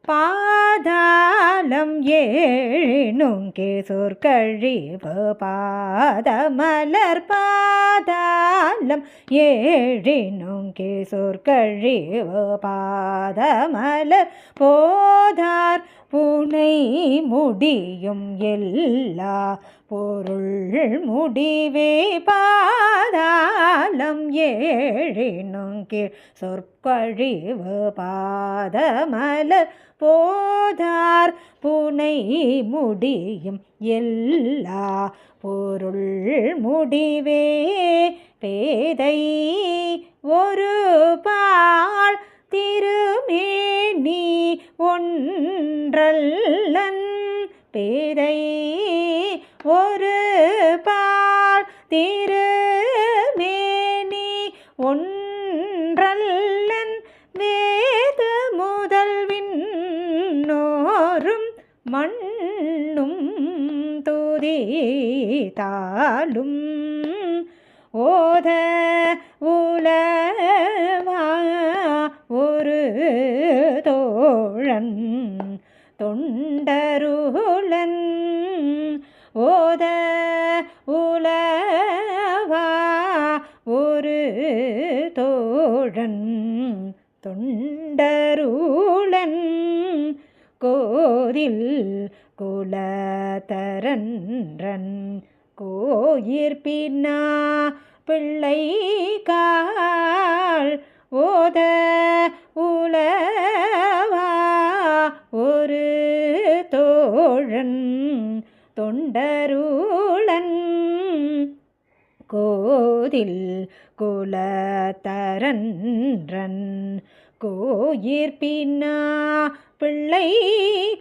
பாதாளம் ஏழினுங்கே சொற்கழிவு பாதமலர் பாதாளம் ஏழினுங்கே சொற்கழிவு பாதமலர் போதார் புனை முடியும் எல்லா பொருள் முடிவே பாதாளம் ஏழினுங்கே சொற்கழிவு பாதமலர் போதார் புனை முடியும் எல்லா பொருள் முடிவே பேதை ஒரு பால் திருமேனி ஒன்றல்லன் பேதை ஒரு பால் திருமேனி ஒன்றல்லன் வேத முதல்விண்ணோரும் மண்ணும் துதித்தாலும் ஓத உலவா ஒரு தோழன் தொண்டருளன் ஓத உலவா ஒரு தோழன் தொண்டருளன் கோதில் குலதரன்றன் கோயிற்பின்னா பிள்ளை கால் ஓத உலவா ஒரு தோழன் தொண்டருளன் கோதில் குலதரன்றன் கோயிற்பின்னா பிள்ளை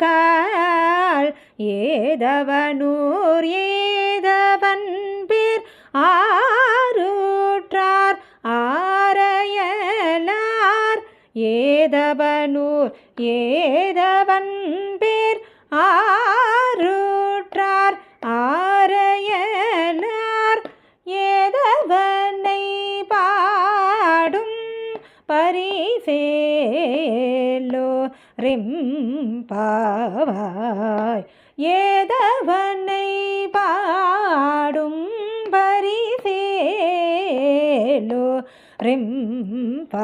கால் ஏதவனூர் ஏதவன் பேர் ஆரூற்றார் ஆரையலார் ஏதவனூர் ஏதவன் பேர் ஆரூற்றார் ஆரையலார் ஏதவனை பாடும் பரிசேலோ ரிம்பாவாய் ஏதவனை பாடும் பரிசேலோ ரிம்பாவாய்.